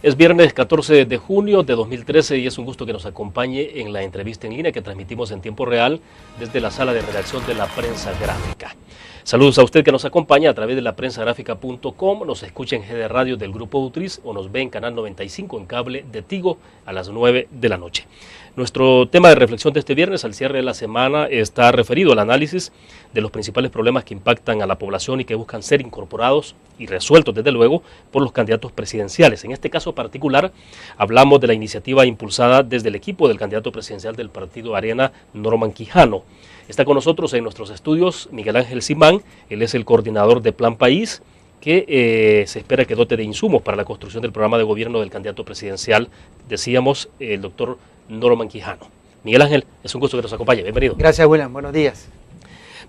Es viernes 14 de junio de 2013 y es un gusto que nos acompañe en la entrevista en línea que transmitimos en tiempo real desde la sala de redacción de la Prensa Gráfica. Saludos a usted que nos acompaña a través de laprensagráfica.com, nos escucha en GD Radio del Grupo Utriz o nos ve en Canal 95 en cable de Tigo a las 9 de la noche. Nuestro tema de reflexión de este viernes al cierre de la semana está referido al análisis de los principales problemas que impactan a la población y que buscan ser incorporados y resueltos desde luego por los candidatos presidenciales. En este caso particular hablamos de la iniciativa impulsada desde el equipo del candidato presidencial del partido Arena, Norman Quijano. Está con nosotros en nuestros estudios Miguel Ángel Simán, él es el coordinador de Plan País, que se espera que dote de insumos para la construcción del programa de gobierno del candidato presidencial, decíamos, el doctor Norman Quijano. Miguel Ángel, es un gusto que nos acompañe, bienvenido. Gracias, William, buenos días.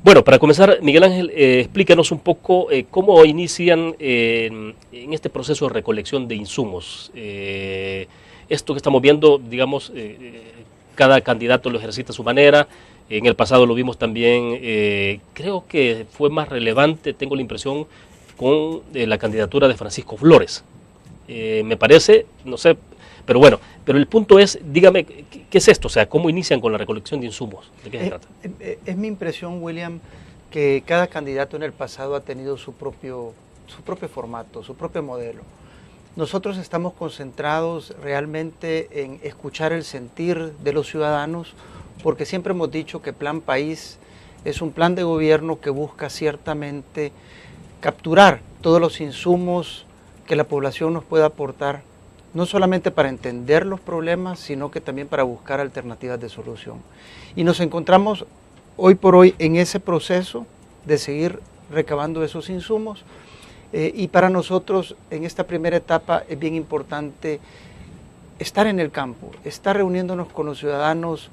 Bueno, para comenzar, Miguel Ángel, explícanos un poco cómo inician en este proceso de recolección de insumos. Esto que estamos viendo, digamos, cada candidato lo ejercita a su manera. En el pasado lo vimos también, creo que fue más relevante, tengo la impresión, con la candidatura de Francisco Flores. Me parece, no sé, pero bueno, pero el punto es, dígame, ¿qué es esto? O sea, ¿cómo inician con la recolección de insumos? ¿De qué se trata? Es mi impresión, William, que cada candidato en el pasado ha tenido su propio formato, su propio modelo. Nosotros estamos concentrados realmente en escuchar el sentir de los ciudadanos, porque siempre hemos dicho que Plan País es un plan de gobierno que busca ciertamente capturar todos los insumos que la población nos pueda aportar, no solamente para entender los problemas, sino que también para buscar alternativas de solución. Y nos encontramos hoy por hoy en ese proceso de seguir recabando esos insumos, y para nosotros en esta primera etapa es bien importante estar en el campo, estar reuniéndonos con los ciudadanos,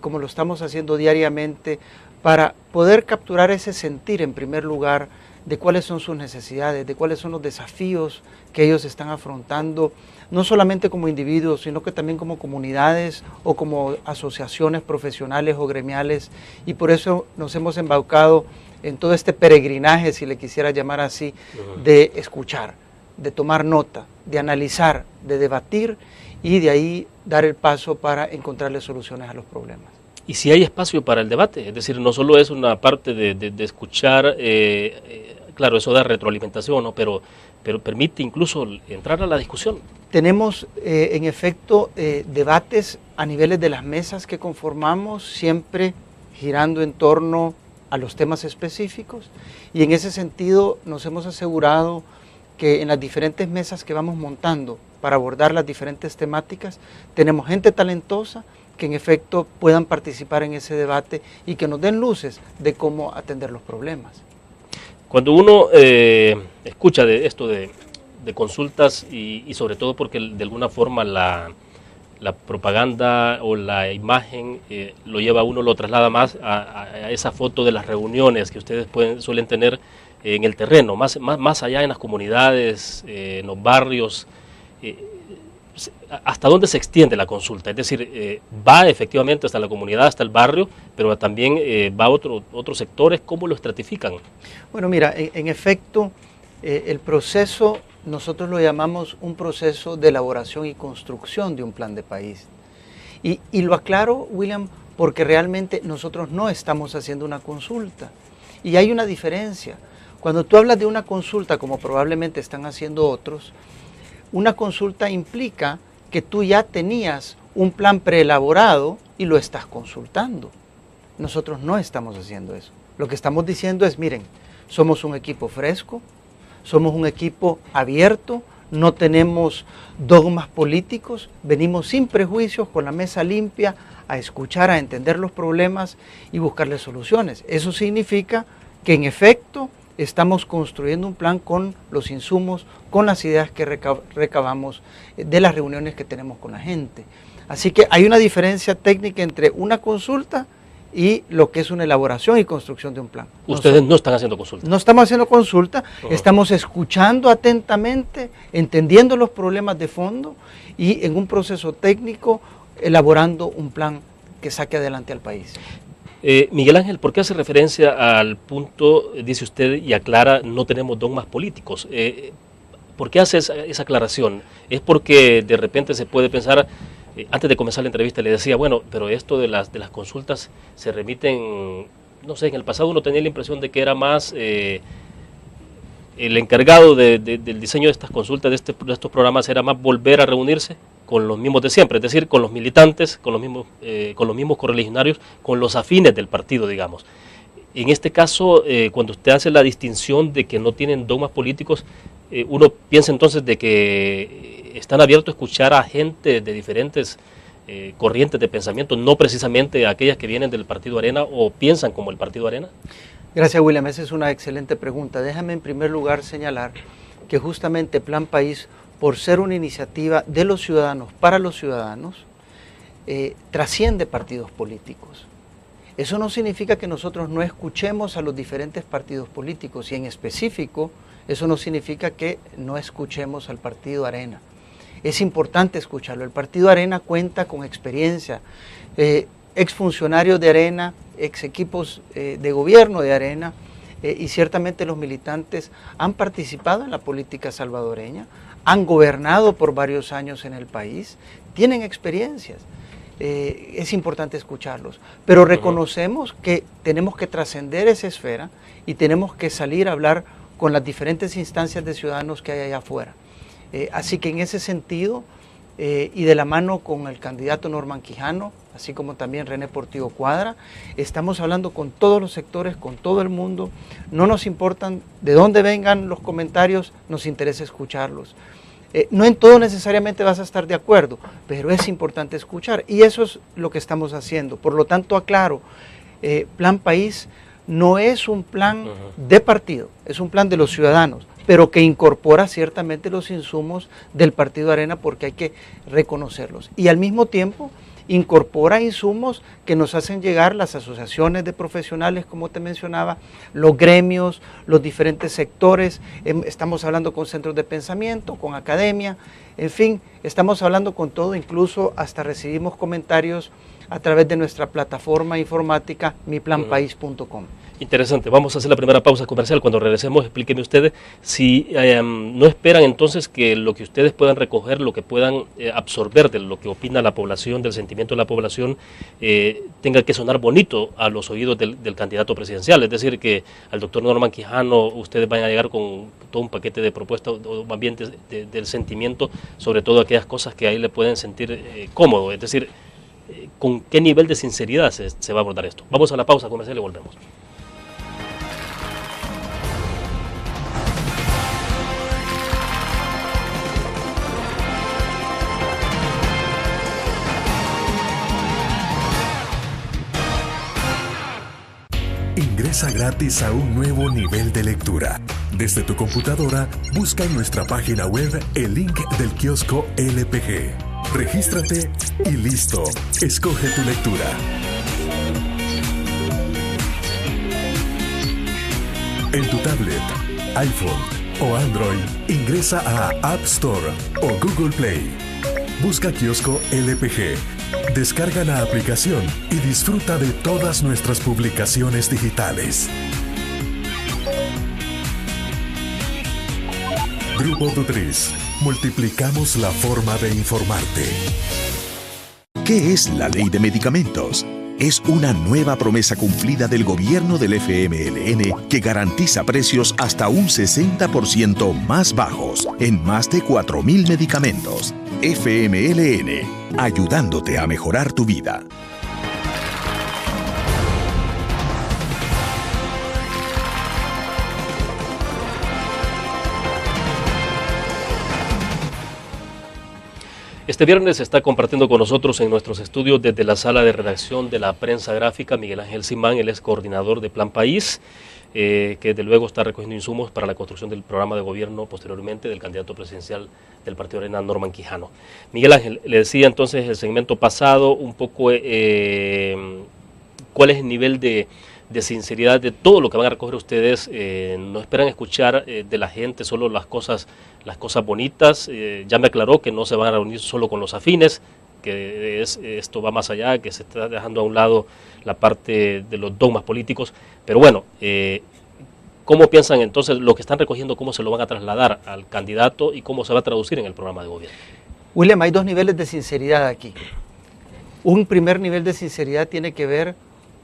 como lo estamos haciendo diariamente, para poder capturar ese sentir en primer lugar de cuáles son sus necesidades, de cuáles son los desafíos que ellos están afrontando, no solamente como individuos, sino que también como comunidades o como asociaciones profesionales o gremiales, y por eso nos hemos embarcado en todo este peregrinaje, si le quisiera llamar así, de escuchar, de tomar nota, de analizar, de debatir y de ahí dar el paso para encontrarle soluciones a los problemas. Y si hay espacio para el debate, es decir, no solo es una parte de escuchar, claro, eso da retroalimentación, ¿no? pero permite incluso entrar a la discusión. Tenemos, en efecto, debates a niveles de las mesas que conformamos, siempre girando en torno a los temas específicos, y en ese sentido nos hemos asegurado que en las diferentes mesas que vamos montando para abordar las diferentes temáticas, tenemos gente talentosa que en efecto puedan participar en ese debate y que nos den luces de cómo atender los problemas. Cuando uno escucha de esto de consultas y sobre todo porque de alguna forma la propaganda o la imagen lo lleva a uno, lo traslada más a esa foto de las reuniones que ustedes suelen tener en el terreno, más allá en las comunidades, en los barrios. ¿Hasta dónde se extiende la consulta? Es decir, va efectivamente hasta la comunidad, hasta el barrio, pero también va a otros sectores. ¿Cómo lo estratifican? Bueno, mira, en efecto, el proceso nosotros lo llamamos un proceso de elaboración y construcción de un plan de país. Y lo aclaro, William, porque realmente nosotros no estamos haciendo una consulta. Y hay una diferencia. Cuando tú hablas de una consulta, como probablemente están haciendo otros, una consulta implica que tú ya tenías un plan preelaborado y lo estás consultando. Nosotros no estamos haciendo eso. Lo que estamos diciendo es, miren, somos un equipo fresco, somos un equipo abierto, no tenemos dogmas políticos, venimos sin prejuicios, con la mesa limpia, a escuchar, a entender los problemas y buscarles soluciones. Eso significa que en efecto estamos construyendo un plan con los insumos, con las ideas que recabamos de las reuniones que tenemos con la gente. Así que hay una diferencia técnica entre una consulta y lo que es una elaboración y construcción de un plan. Ustedes no están haciendo consulta. No estamos haciendo consulta, estamos escuchando atentamente, entendiendo los problemas de fondo y en un proceso técnico elaborando un plan que saque adelante al país. Miguel Ángel, ¿por qué hace referencia al punto, dice usted y aclara, no tenemos dogmas políticos? ¿Por qué hace esa aclaración? ¿Es porque de repente se puede pensar, antes de comenzar la entrevista le decía, bueno, pero esto de las consultas se remiten, no sé, en el pasado uno tenía la impresión de que era más el encargado del diseño de estas consultas, de estos programas, era más volver a reunirse con los mismos de siempre, es decir, con los militantes, con los mismos correligionarios, con los afines del partido, digamos. En este caso, cuando usted hace la distinción de que no tienen dogmas políticos, uno piensa entonces de que están abiertos a escuchar a gente de diferentes corrientes de pensamiento, no precisamente aquellas que vienen del Partido Arena o piensan como el Partido Arena. Gracias, William. Esa es una excelente pregunta. Déjame en primer lugar señalar que justamente Plan País, por ser una iniciativa de los ciudadanos para los ciudadanos, trasciende partidos políticos. Eso no significa que nosotros no escuchemos a los diferentes partidos políticos y en específico eso no significa que no escuchemos al Partido Arena. Es importante escucharlo. El Partido Arena cuenta con experiencia, exfuncionarios de Arena, ex equipos de gobierno de Arena y ciertamente los militantes han participado en la política salvadoreña, han gobernado por varios años en el país, tienen experiencias. Es importante escucharlos, pero reconocemos que tenemos que trascender esa esfera y tenemos que salir a hablar con las diferentes instancias de ciudadanos que hay allá afuera. Así que en ese sentido, y de la mano con el candidato Norman Quijano, así como también René Portillo Cuadra, estamos hablando con todos los sectores, con todo el mundo. No nos importan de dónde vengan los comentarios, nos interesa escucharlos. No en todo necesariamente vas a estar de acuerdo, pero es importante escuchar y eso es lo que estamos haciendo. Por lo tanto, aclaro, Plan País no es un plan de partido, es un plan de los ciudadanos, pero que incorpora ciertamente los insumos del Partido Arena porque hay que reconocerlos. Y al mismo tiempo incorpora insumos que nos hacen llegar las asociaciones de profesionales, como te mencionaba, los gremios, los diferentes sectores, estamos hablando con centros de pensamiento, con academia, en fin, estamos hablando con todo, incluso hasta recibimos comentarios a través de nuestra plataforma informática miplanpaís.com. Interesante, vamos a hacer la primera pausa comercial. Cuando regresemos, explíquenme ustedes si no esperan entonces que lo que ustedes puedan recoger, lo que puedan absorber de lo que opina la población, del sentimiento de la población, tenga que sonar bonito a los oídos del candidato presidencial. Es decir, que al doctor Norman Quijano ustedes van a llegar con todo un paquete de propuestas o ambientes del sentimiento, sobre todo aquellas cosas que ahí le pueden sentir cómodo. Es decir, ¿con qué nivel de sinceridad se va a abordar esto? Vamos a la pausa comercial y volvemos. Ingresa gratis a un nuevo nivel de lectura. Desde tu computadora, busca en nuestra página web el link del kiosco LPG. Regístrate y listo. Escoge tu lectura. En tu tablet, iPhone o Android, ingresa a App Store o Google Play. Busca kiosco LPG. Descarga la aplicación y disfruta de todas nuestras publicaciones digitales. Grupo Dutriz. Multiplicamos la forma de informarte. ¿Qué es la Ley de Medicamentos? Es una nueva promesa cumplida del gobierno del FMLN que garantiza precios hasta un 60% más bajos en más de 4.000 medicamentos. FMLN, ayudándote a mejorar tu vida. Este viernes se está compartiendo con nosotros en nuestros estudios desde la sala de redacción de la prensa gráfica Miguel Ángel Simán, él es coordinador de Plan País, que desde luego está recogiendo insumos para la construcción del programa de gobierno posteriormente del candidato presidencial del Partido Arena, Norman Quijano. Miguel Ángel, le decía entonces el segmento pasado un poco cuál es el nivel de sinceridad de todo lo que van a recoger ustedes. No esperan escuchar de la gente solo las cosas bonitas. Ya me aclaró que no se van a reunir solo con los afines, que esto va más allá, que se está dejando a un lado la parte de los dogmas políticos. Pero bueno, ¿Cómo piensan entonces lo que están recogiendo, cómo se lo van a trasladar al candidato y cómo se va a traducir en el programa de gobierno? William, hay dos niveles de sinceridad aquí. Un primer nivel de sinceridad tiene que ver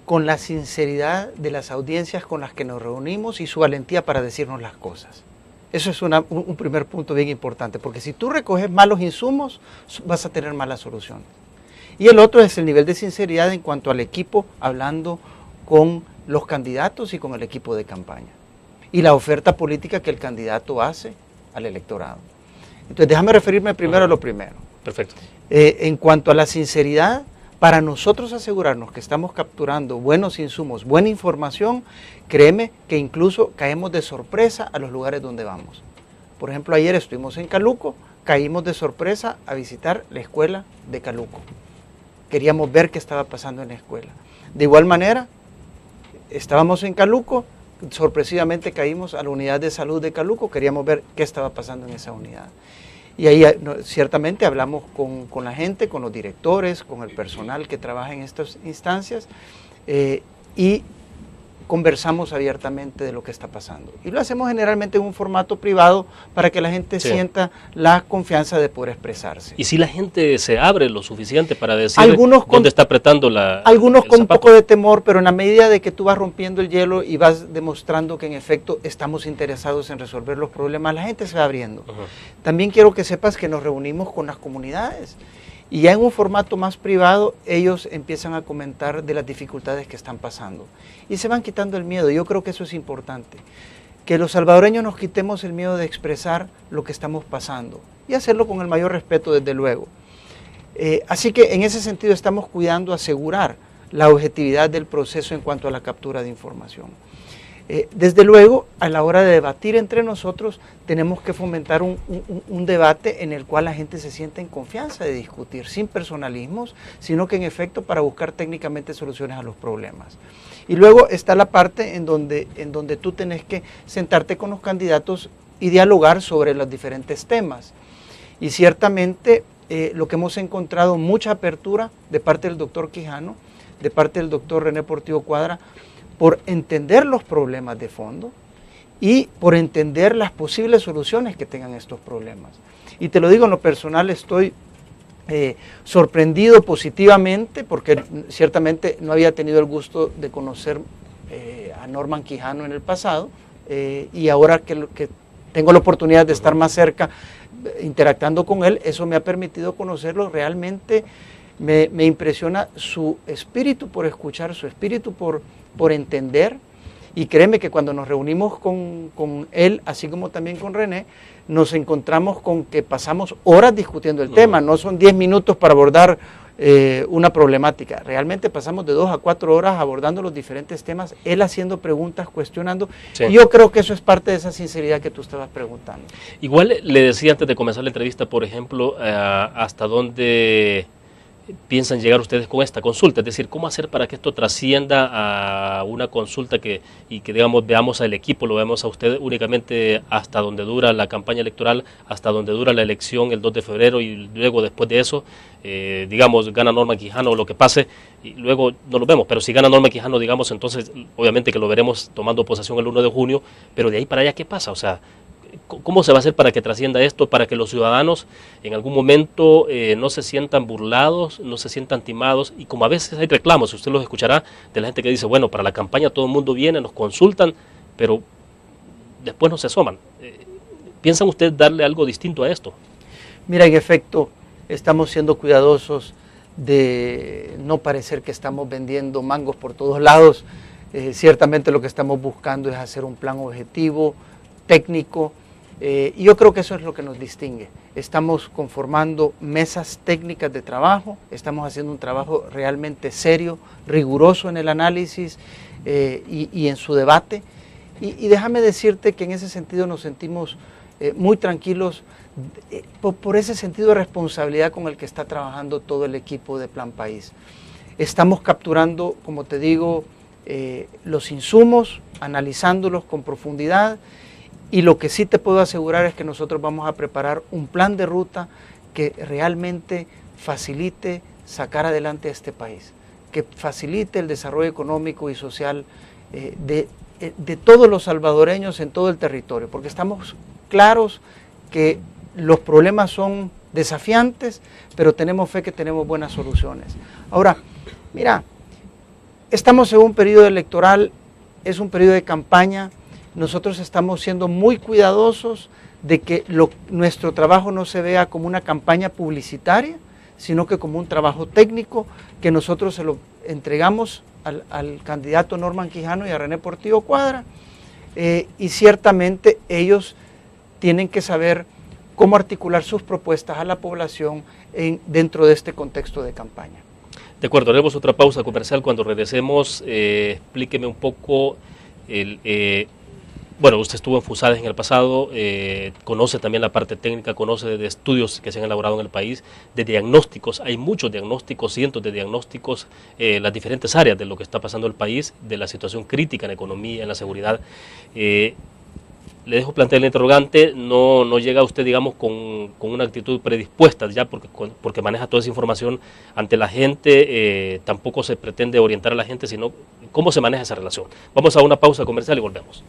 con la sinceridad de las audiencias con las que nos reunimos y su valentía para decirnos las cosas. Eso es un primer punto bien importante, porque si tú recoges malos insumos, vas a tener malas soluciones. Y el otro es el nivel de sinceridad en cuanto al equipo, hablando con los candidatos y con el equipo de campaña. Y la oferta política que el candidato hace al electorado. Entonces, déjame referirme primero a lo primero. Perfecto. En cuanto a la sinceridad, para nosotros asegurarnos que estamos capturando buenos insumos, buena información, créeme que incluso caemos de sorpresa a los lugares donde vamos. Por ejemplo, ayer estuvimos en Caluco, caímos de sorpresa a visitar la escuela de Caluco. Queríamos ver qué estaba pasando en la escuela. De igual manera, estábamos en Caluco, sorpresivamente caímos a la unidad de salud de Caluco, queríamos ver qué estaba pasando en esa unidad. Y ahí ciertamente hablamos con la gente, con los directores, con el personal que trabaja en estas instancias y conversamos abiertamente de lo que está pasando. Y lo hacemos generalmente en un formato privado para que la gente sienta la confianza de poder expresarse. ¿Y si la gente se abre lo suficiente para decir dónde está apretando la Algunos con zapato? un poco de temor, pero en la medida de que tú vas rompiendo el hielo y vas demostrando que en efecto estamos interesados en resolver los problemas, la gente se va abriendo. También quiero que sepas que nos reunimos con las comunidades y ya en un formato más privado ellos empiezan a comentar de las dificultades que están pasando y se van quitando el miedo. Yo creo que eso es importante, que los salvadoreños nos quitemos el miedo de expresar lo que estamos pasando y hacerlo con el mayor respeto, desde luego. Así que en ese sentido estamos cuidando asegurar la objetividad del proceso en cuanto a la captura de información. Desde luego, a la hora de debatir entre nosotros, tenemos que fomentar un debate en el cual la gente se sienta en confianza de discutir, sin personalismos, sino que en efecto para buscar técnicamente soluciones a los problemas. Y luego está la parte en donde tú tenés que sentarte con los candidatos y dialogar sobre los diferentes temas. Y ciertamente lo que hemos encontrado, mucha apertura de parte del doctor Quijano, de parte del doctor René Portillo Cuadra, por entender los problemas de fondo y por entender las posibles soluciones que tengan estos problemas. Y te lo digo en lo personal, estoy sorprendido positivamente porque ciertamente no había tenido el gusto de conocer a Norman Quijano en el pasado y ahora que tengo la oportunidad de estar más cerca interactuando con él, eso me ha permitido conocerlo. Realmente me impresiona su espíritu por escuchar, su espíritu por entender, y créeme que cuando nos reunimos con él, así como también con René, nos encontramos con que pasamos horas discutiendo el tema, no son 10 minutos para abordar una problemática, realmente pasamos de 2 a 4 horas abordando los diferentes temas, él haciendo preguntas, cuestionando, y yo creo que eso es parte de esa sinceridad que tú estabas preguntando. Igual le decía antes de comenzar la entrevista, por ejemplo, hasta dónde piensan llegar ustedes con esta consulta, es decir, cómo hacer para que esto trascienda a una consulta y que digamos veamos al equipo, lo vemos a ustedes únicamente hasta donde dura la campaña electoral, hasta donde dura la elección el 2 de febrero y luego después de eso, digamos, gana Norman Quijano o lo que pase y luego no lo vemos, pero si gana Norman Quijano, digamos, entonces obviamente que lo veremos tomando posesión el 1 de junio, pero de ahí para allá, ¿qué pasa? O sea, ¿cómo se va a hacer para que trascienda esto, para que los ciudadanos en algún momento no se sientan burlados, no se sientan timados? Y como a veces hay reclamos, usted los escuchará, de la gente que dice, bueno, para la campaña todo el mundo viene, nos consultan, pero después no se asoman. ¿Piensan ustedes darle algo distinto a esto? Mira, en efecto, estamos siendo cuidadosos de no parecer que estamos vendiendo mangos por todos lados. Ciertamente lo que estamos buscando es hacer un plan objetivo, técnico, y yo creo que eso es lo que nos distingue. Estamos conformando mesas técnicas de trabajo, estamos haciendo un trabajo realmente serio, riguroso en el análisis y en su debate, y déjame decirte que en ese sentido nos sentimos muy tranquilos por ese sentido de responsabilidad con el que está trabajando todo el equipo de Plan País. Estamos capturando, como te digo, los insumos, analizándolos con profundidad, y lo que sí te puedo asegurar es que nosotros vamos a preparar un plan de ruta que realmente facilite sacar adelante a este país, que facilite el desarrollo económico y social del de todos los salvadoreños en todo el territorio, porque estamos claros que los problemas son desafiantes, pero tenemos fe que tenemos buenas soluciones. Ahora, mira, estamos en un periodo electoral, es un periodo de campaña, nosotros estamos siendo muy cuidadosos de que nuestro trabajo no se vea como una campaña publicitaria, sino que como un trabajo técnico que nosotros se lo entregamos al candidato Norman Quijano y a René Portillo Cuadra, y ciertamente ellos tienen que saber cómo articular sus propuestas a la población dentro de este contexto de campaña. De acuerdo, haremos otra pausa comercial. Cuando regresemos, explíqueme un poco bueno, usted estuvo en FUSADES en el pasado, conoce también la parte técnica, conoce de estudios que se han elaborado en el país, de diagnósticos, hay muchos diagnósticos, cientos de diagnósticos, las diferentes áreas de lo que está pasando en el país, de la situación crítica en la economía, en la seguridad. Le dejo plantear el interrogante, no llega usted, digamos, con una actitud predispuesta ya, porque maneja toda esa información ante la gente, tampoco se pretende orientar a la gente, sino cómo se maneja esa relación. Vamos a una pausa comercial y volvemos.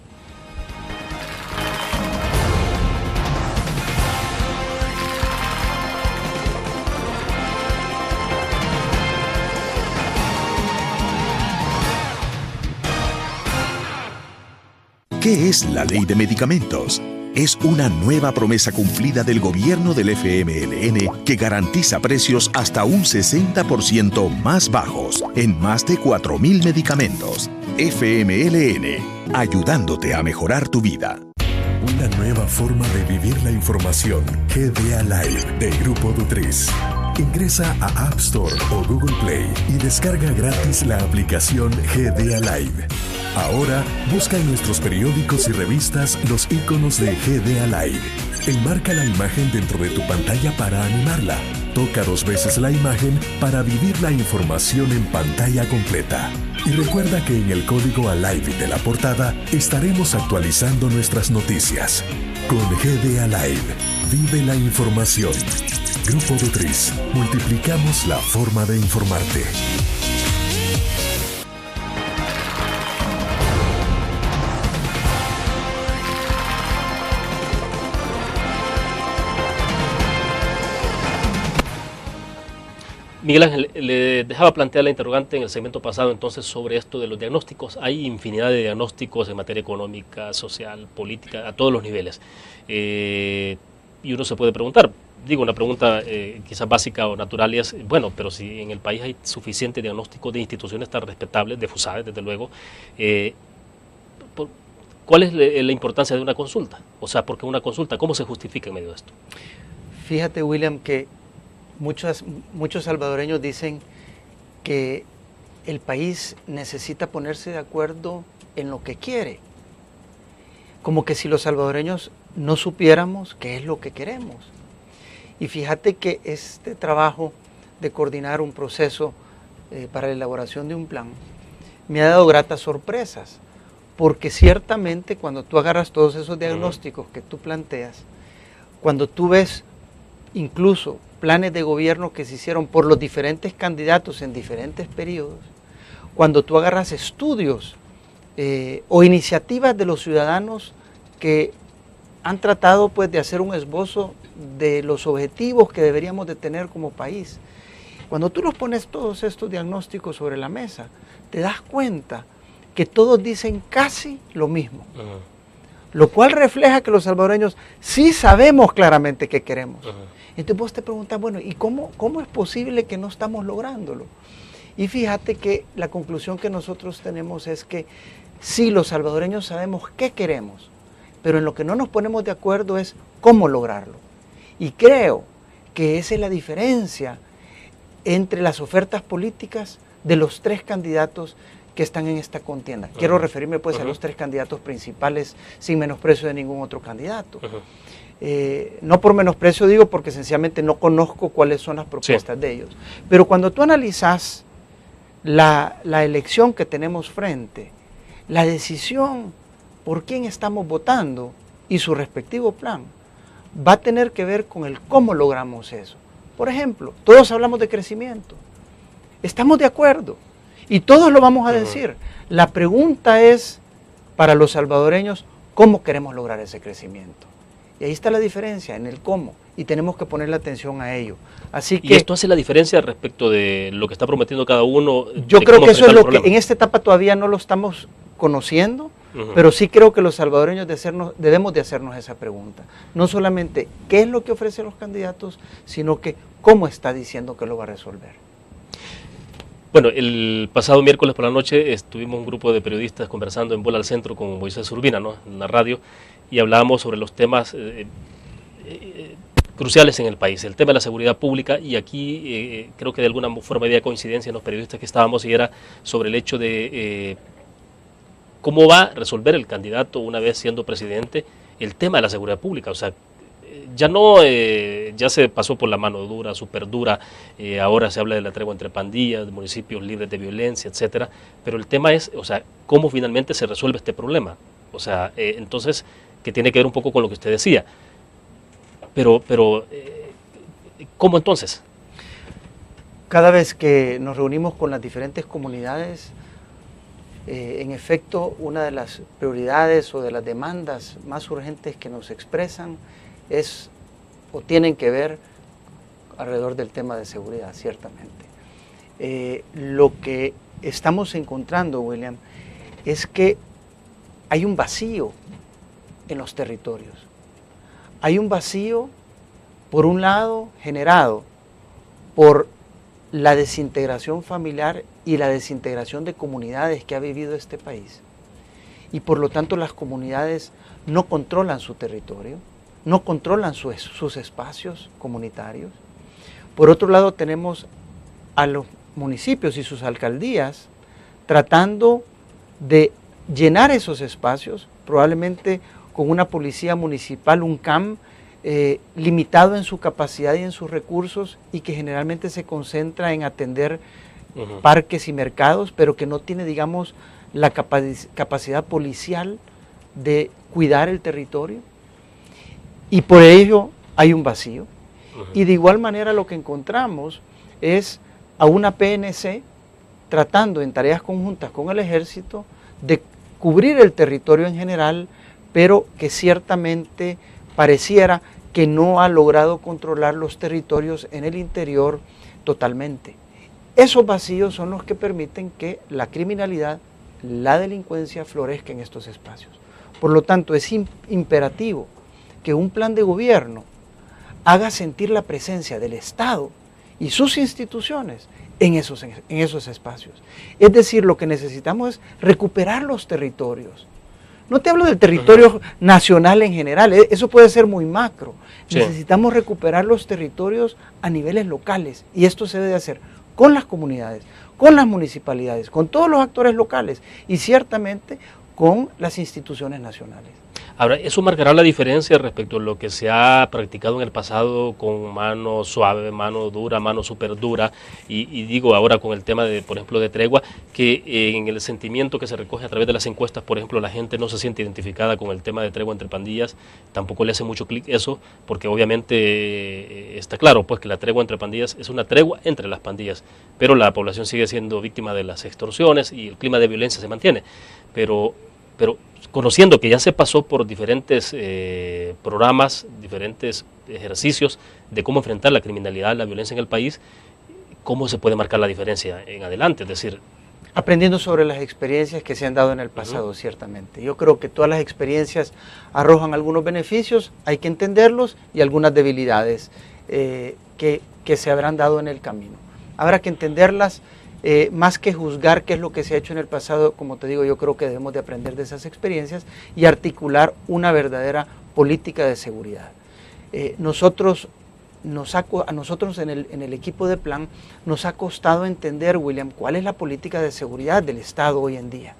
¿Qué es la Ley de Medicamentos? Es una nueva promesa cumplida del gobierno del FMLN que garantiza precios hasta un 60% más bajos en más de 4.000 medicamentos. FMLN, ayudándote a mejorar tu vida. Una nueva forma de vivir la información. GDA Live de Grupo Dutriz. Ingresa a App Store o Google Play y descarga gratis la aplicación GDA Live. Ahora, busca en nuestros periódicos y revistas los iconos de GDA Live. Enmarca la imagen dentro de tu pantalla para animarla. Toca 2 veces la imagen para vivir la información en pantalla completa. Y recuerda que en el código ALIVE de la portada estaremos actualizando nuestras noticias. Con GDA Live, vive la información. Grupo Dutriz, multiplicamos la forma de informarte. Miguel Ángel, le dejaba plantear la interrogante en el segmento pasado entonces sobre esto de los diagnósticos. Hay infinidad de diagnósticos en materia económica, social, política, a todos los niveles. Y uno se puede preguntar, digo una pregunta quizás básica o natural y es, bueno, pero si en el país hay suficiente diagnóstico de instituciones tan respetables, de FUSADES desde luego, ¿cuál es la importancia de una consulta? O sea, ¿por qué una consulta? ¿Cómo se justifica en medio de esto? Fíjate, William, que muchos salvadoreños dicen que el país necesita ponerse de acuerdo en lo que quiere. Como que si los salvadoreños no supiéramos qué es lo que queremos. Y fíjate que este trabajo de coordinar un proceso para la elaboración de un plan me ha dado gratas sorpresas. Porque ciertamente cuando tú agarras todos esos diagnósticos que tú planteas, cuando tú ves incluso planes de gobierno que se hicieron por los diferentes candidatos en diferentes periodos, cuando tú agarras estudios o iniciativas de los ciudadanos que han tratado pues de hacer un esbozo de los objetivos que deberíamos de tener como país, cuando tú los pones todos estos diagnósticos sobre la mesa, te das cuenta que todos dicen casi lo mismo. Lo cual refleja que los salvadoreños sí sabemos claramente qué queremos. Entonces vos te preguntas, bueno, ¿y cómo es posible que no estamos lográndolo? Y fíjate que la conclusión que nosotros tenemos es que sí, los salvadoreños sabemos qué queremos, pero en lo que no nos ponemos de acuerdo es cómo lograrlo. Y creo que esa es la diferencia entre las ofertas políticas de los 3 candidatos que están en esta contienda. Quiero referirme pues a los 3 candidatos principales sin menosprecio de ningún otro candidato. No por menosprecio digo porque sencillamente no conozco cuáles son las propuestas de ellos. Pero cuando tú analizas la elección que tenemos frente, la decisión por quién estamos votando y su respectivo plan, va a tener que ver con el cómo logramos eso. Por ejemplo, todos hablamos de crecimiento. Estamos de acuerdo. Y todos lo vamos a decir. La pregunta es, para los salvadoreños cómo queremos lograr ese crecimiento. Y ahí está la diferencia, en el cómo, y tenemos que ponerle atención a ello. Así que, ¿y esto hace la diferencia respecto de lo que está prometiendo cada uno? Yo creo que eso es lo que en esta etapa todavía no lo estamos conociendo, pero sí creo que los salvadoreños debemos de hacernos esa pregunta. No solamente qué es lo que ofrecen los candidatos, sino que cómo está diciendo que lo va a resolver. Bueno, el pasado miércoles por la noche estuvimos un grupo de periodistas conversando en Bola al Centro con Moisés Urbina, ¿no?, en la radio, y hablábamos sobre los temas cruciales en el país, el tema de la seguridad pública, y aquí creo que de alguna forma había coincidencia en los periodistas que estábamos, y era sobre el hecho de cómo va a resolver el candidato una vez siendo presidente el tema de la seguridad pública. O sea, ya se pasó por la mano dura, súper dura, ahora se habla de la tregua entre pandillas, de municipios libres de violencia, etcétera, pero el tema es, o sea, cómo finalmente se resuelve este problema. O sea, entonces, que tiene que ver un poco con lo que usted decía. Pero ¿cómo entonces? Cada vez que nos reunimos con las diferentes comunidades, en efecto, una de las prioridades o de las demandas más urgentes que nos expresan es o tienen que ver alrededor del tema de seguridad, ciertamente. Lo que estamos encontrando, William, es que hay un vacío en los territorios. Hay un vacío, por un lado, generado por la desintegración familiar y la desintegración de comunidades que ha vivido este país. Y por lo tanto las comunidades no controlan su territorio, no controlan sus espacios comunitarios. Por otro lado tenemos a los municipios y sus alcaldías tratando de llenar esos espacios, probablemente con una policía municipal, un CAM, limitado en su capacidad y en sus recursos, y que generalmente se concentra en atender parques y mercados, pero que no tiene, digamos, la capacidad policial de cuidar el territorio. Y por ello hay un vacío. Y de igual manera lo que encontramos es a una PNC tratando en tareas conjuntas con el ejército de cubrir el territorio en general, pero que ciertamente pareciera que no ha logrado controlar los territorios en el interior totalmente. Esos vacíos son los que permiten que la criminalidad, la delincuencia florezca en estos espacios. Por lo tanto, es imperativo que un plan de gobierno haga sentir la presencia del Estado y sus instituciones en esos espacios. Es decir, lo que necesitamos es recuperar los territorios. No te hablo del territorio nacional en general, eso puede ser muy macro. Sí. Necesitamos recuperar los territorios a niveles locales, y esto se debe hacer con las comunidades, con las municipalidades, con todos los actores locales y ciertamente con las instituciones nacionales. Ahora, ¿eso marcará la diferencia respecto a lo que se ha practicado en el pasado con mano suave, mano dura, mano súper dura? Y digo ahora con el tema, de, por ejemplo, de tregua, que en el sentimiento que se recoge a través de las encuestas, por ejemplo, la gente no se siente identificada con el tema de tregua entre pandillas, tampoco le hace mucho clic eso, porque obviamente está claro pues que la tregua entre pandillas es una tregua entre las pandillas, pero la población sigue siendo víctima de las extorsiones y el clima de violencia se mantiene. Pero conociendo que ya se pasó por diferentes programas, diferentes ejercicios de cómo enfrentar la criminalidad, la violencia en el país, ¿cómo se puede marcar la diferencia en adelante? Es decir, aprendiendo sobre las experiencias que se han dado en el pasado, ciertamente. Yo creo que todas las experiencias arrojan algunos beneficios, hay que entenderlos, y algunas debilidades que se habrán dado en el camino. Habrá que entenderlas. Más que juzgar qué es lo que se ha hecho en el pasado, como te digo, yo creo que debemos de aprender de esas experiencias y articular una verdadera política de seguridad. A nosotros en el equipo de plan nos ha costado entender, William, cuál es la política de seguridad del Estado hoy en día.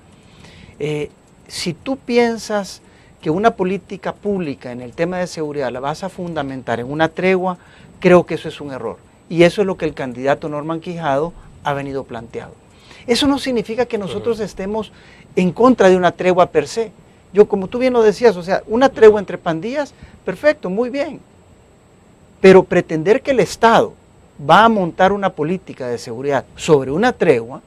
Si tú piensas que una política pública en el tema de seguridad la vas a fundamentar en una tregua, creo que eso es un error. Y eso es lo que el candidato Norman Quijado ha venido planteado. Eso no significa que nosotros estemos en contra de una tregua per se. Yo, como tú bien lo decías, o sea, una tregua entre pandillas, perfecto, muy bien. Pero pretender que el Estado va a montar una política de seguridad sobre una tregua,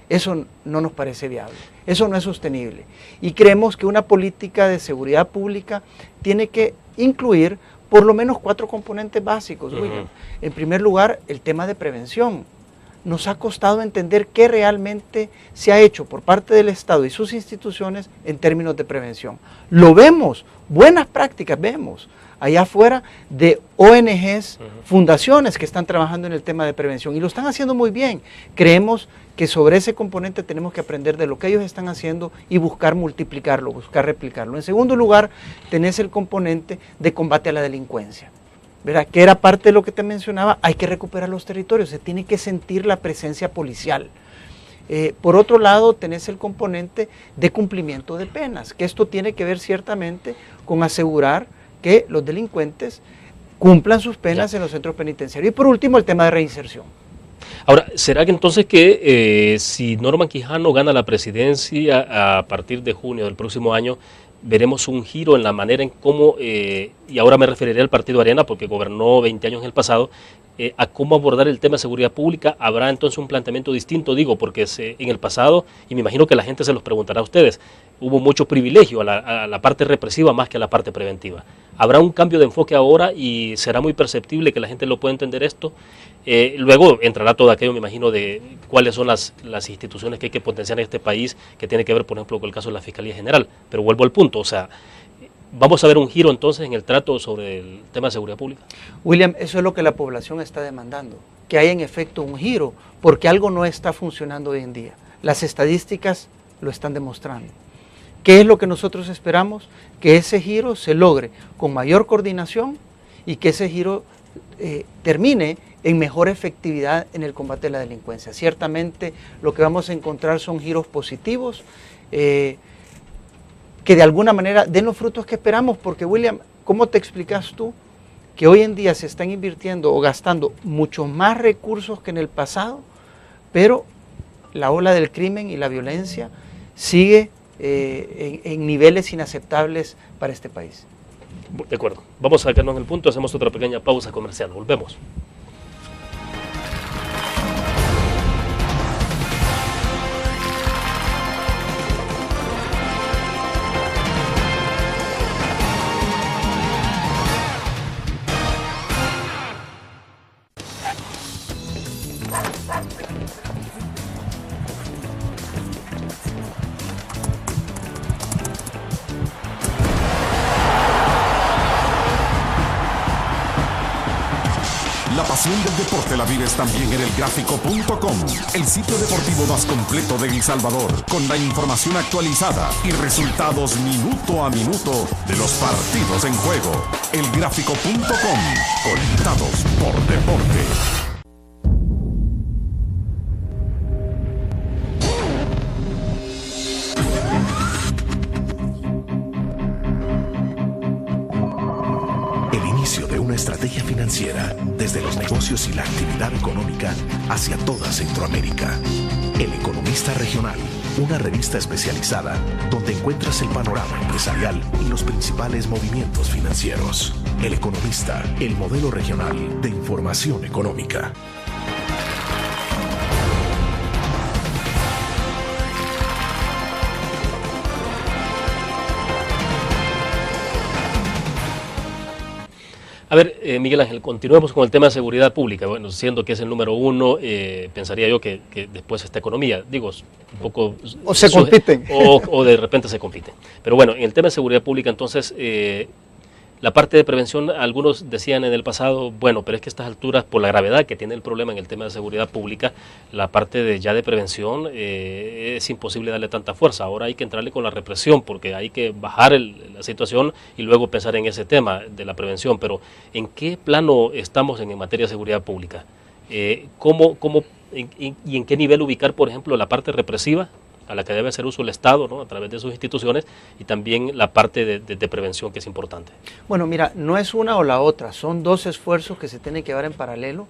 eso no nos parece viable. Eso no es sostenible. Y creemos que una política de seguridad pública tiene que incluir por lo menos 4 componentes básicos, William. En primer lugar, el tema de prevención. Nos ha costado entender qué realmente se ha hecho por parte del Estado y sus instituciones en términos de prevención. Lo vemos, buenas prácticas vemos allá afuera de ONGs, fundaciones que están trabajando en el tema de prevención y lo están haciendo muy bien. Creemos que sobre ese componente tenemos que aprender de lo que ellos están haciendo y buscar multiplicarlo, buscar replicarlo. En segundo lugar, tenés el componente de combate a la delincuencia, ¿verdad? Que era parte de lo que te mencionaba, hay que recuperar los territorios, se tiene que sentir la presencia policial. Por otro lado, tenés el componente de cumplimiento de penas, que esto tiene que ver ciertamente con asegurar que los delincuentes cumplan sus penas en los centros penitenciarios. Y por último, el tema de reinserción. Ahora, ¿será que entonces que si Norman Quijano gana la presidencia a partir de junio del próximo año, veremos un giro en la manera en cómo, y ahora me referiré al Partido Arena porque gobernó 20 años en el pasado, a cómo abordar el tema de seguridad pública? ¿Habrá entonces un planteamiento distinto? Digo, porque en el pasado, y me imagino que la gente se los preguntará a ustedes, hubo mucho privilegio a la parte represiva más que a la parte preventiva. ¿Habrá un cambio de enfoque ahora y será muy perceptible que la gente lo pueda entender esto? Luego entrará todo aquello, me imagino, de cuáles son las instituciones que hay que potenciar en este país, que tiene que ver, por ejemplo, con el caso de la Fiscalía General. Pero vuelvo al punto, o sea, ¿vamos a ver un giro entonces en el trato sobre el tema de seguridad pública? William, eso es lo que la población está demandando, que haya en efecto un giro, porque algo no está funcionando hoy en día. Las estadísticas lo están demostrando. ¿Qué es lo que nosotros esperamos? Que ese giro se logre con mayor coordinación y que ese giro termine en mejor efectividad en el combate a la delincuencia. Ciertamente lo que vamos a encontrar son giros positivos que de alguna manera den los frutos que esperamos, porque William, ¿cómo te explicas tú que hoy en día se están invirtiendo o gastando muchos más recursos que en el pasado, pero la ola del crimen y la violencia sigue en niveles inaceptables para este país? De acuerdo, vamos a quedarnos en el punto, hacemos otra pequeña pausa comercial, volvemos. La pasión del deporte la vives también en elgráfico.com, el sitio deportivo más completo de El Salvador, con la información actualizada y resultados minuto a minuto de los partidos en juego. Elgráfico.com, conectados por deporte. Estrategia financiera desde los negocios y la actividad económica hacia toda Centroamérica. El Economista Regional, una revista especializada donde encuentras el panorama empresarial y los principales movimientos financieros. El Economista, el modelo regional de información económica. A ver, Miguel Ángel, continuemos con el tema de seguridad pública. Bueno, siendo que es el número 1, pensaría yo que después esta economía, digo, un poco... O se compiten. O de repente se compiten. Pero bueno, en el tema de seguridad pública, entonces, la parte de prevención, algunos decían en el pasado, bueno, pero es que a estas alturas, por la gravedad que tiene el problema en el tema de seguridad pública, la parte de prevención es imposible darle tanta fuerza. Ahora hay que entrarle con la represión, porque hay que bajar la situación y luego pensar en ese tema de la prevención. Pero, ¿en qué plano estamos en materia de seguridad pública? ¿Y en qué nivel ubicar, por ejemplo, la parte represiva, a la que debe hacer uso el Estado, ¿no?, a través de sus instituciones, y también la parte de prevención, que es importante? Bueno, mira, no es una o la otra, son dos esfuerzos que se tienen que llevar en paralelo.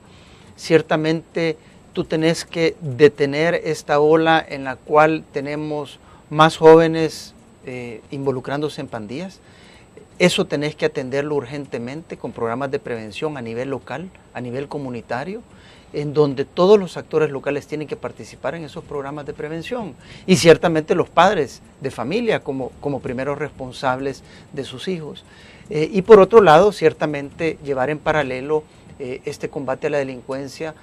Ciertamente tú tenés que detener esta ola en la cual tenemos más jóvenes involucrándose en pandillas. Eso tenés que atenderlo urgentemente con programas de prevención a nivel local, a nivel comunitario, en donde todos los actores locales tienen que participar en esos programas de prevención y ciertamente los padres de familia como primeros responsables de sus hijos. Y por otro lado, ciertamente llevar en paralelo este combate a la delincuencia,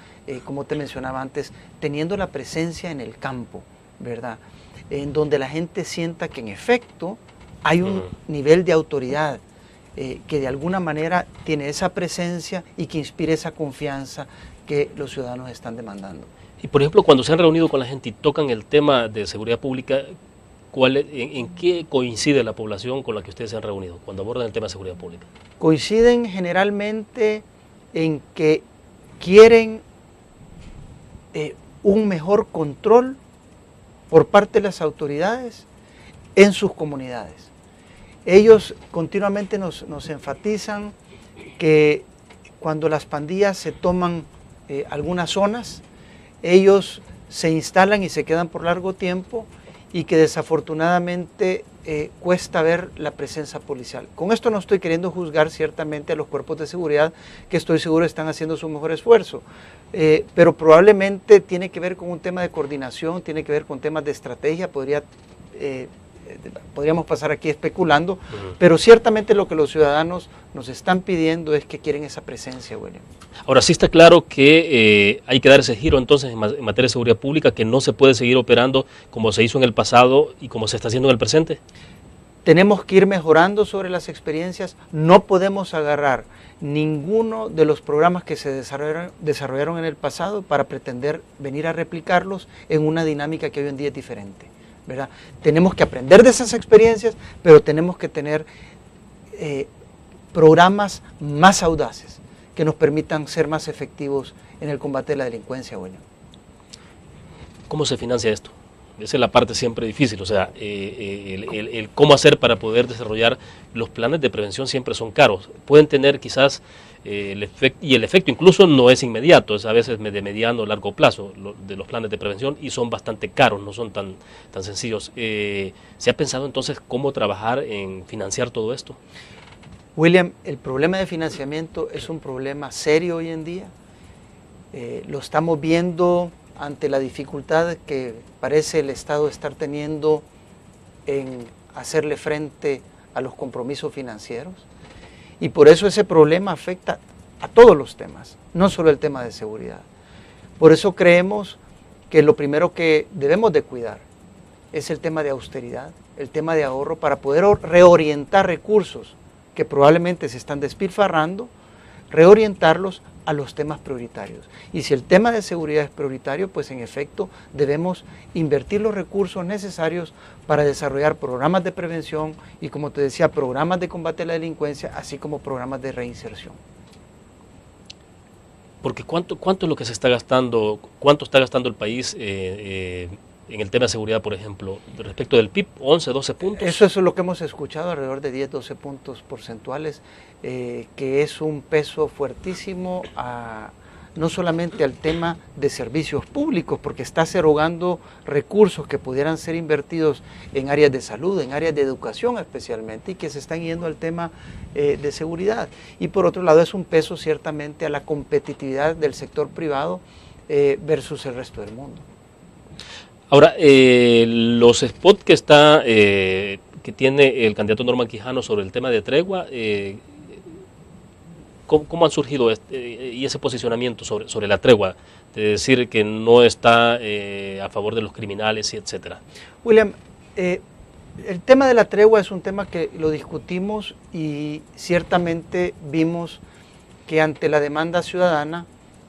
como te mencionaba antes, teniendo la presencia en el campo, ¿verdad? En donde la gente sienta que en efecto hay un nivel de autoridad que de alguna manera tiene esa presencia y que inspire esa confianza que los ciudadanos están demandando. Y por ejemplo, cuando se han reunido con la gente y tocan el tema de seguridad pública, ¿en qué coincide la población con la que ustedes se han reunido cuando abordan el tema de seguridad pública? Coinciden generalmente en que quieren un mejor control por parte de las autoridades en sus comunidades. Ellos continuamente nos enfatizan que cuando las pandillas se toman algunas zonas, ellos se instalan y se quedan por largo tiempo y que desafortunadamente cuesta ver la presencia policial. Con esto no estoy queriendo juzgar ciertamente a los cuerpos de seguridad, que estoy seguro están haciendo su mejor esfuerzo, pero probablemente tiene que ver con un tema de coordinación, tiene que ver con temas de estrategia, podríamos pasar aquí especulando, pero ciertamente lo que los ciudadanos nos están pidiendo es que quieren esa presencia, William. Ahora sí está claro que hay que dar ese giro entonces en materia de seguridad pública, que no se puede seguir operando como se hizo en el pasado y como se está haciendo en el presente. Tenemos que ir mejorando sobre las experiencias, no podemos agarrar ninguno de los programas que se desarrollaron en el pasado para pretender venir a replicarlos en una dinámica que hoy en día es diferente, ¿verdad? Tenemos que aprender de esas experiencias, pero tenemos que tener programas más audaces que nos permitan ser más efectivos en el combate de la delincuencia. Bueno. ¿Cómo se financia esto? Esa es la parte siempre difícil, o sea, el cómo hacer para poder desarrollar los planes de prevención siempre son caros. Pueden tener quizás el efecto incluso no es inmediato, es a veces de mediano o largo plazo de los planes de prevención y son bastante caros, no son tan sencillos. ¿Se ha pensado entonces cómo trabajar en financiar todo esto? William, el problema de financiamiento es un problema serio hoy en día. Lo estamos viendo ante la dificultad que parece el Estado estar teniendo en hacerle frente a los compromisos financieros. Y por eso ese problema afecta a todos los temas, no solo el tema de seguridad. Por eso creemos que lo primero que debemos de cuidar es el tema de austeridad, el tema de ahorro, para poder reorientar recursos que probablemente se están despilfarrando, reorientarlos a los temas prioritarios. Y si el tema de seguridad es prioritario, pues en efecto debemos invertir los recursos necesarios para desarrollar programas de prevención y, como te decía, programas de combate a la delincuencia, así como programas de reinserción. Porque ¿cuánto es lo que se está gastando, cuánto está gastando el país en el tema de seguridad, por ejemplo, respecto del PIB, 11, 12 puntos? Eso es lo que hemos escuchado, alrededor de 10, 12 puntos porcentuales, que es un peso fuertísimo no solamente al tema de servicios públicos, porque está erogando recursos que pudieran ser invertidos en áreas de salud, en áreas de educación especialmente, y que se están yendo al tema de seguridad. Y por otro lado es un peso ciertamente a la competitividad del sector privado versus el resto del mundo. Ahora, los spots que tiene el candidato Norman Quijano sobre el tema de tregua, ¿cómo han surgido y ese posicionamiento sobre la tregua? De decir que no está a favor de los criminales y etcétera. William, el tema de la tregua es un tema que lo discutimos y ciertamente vimos que ante la demanda ciudadana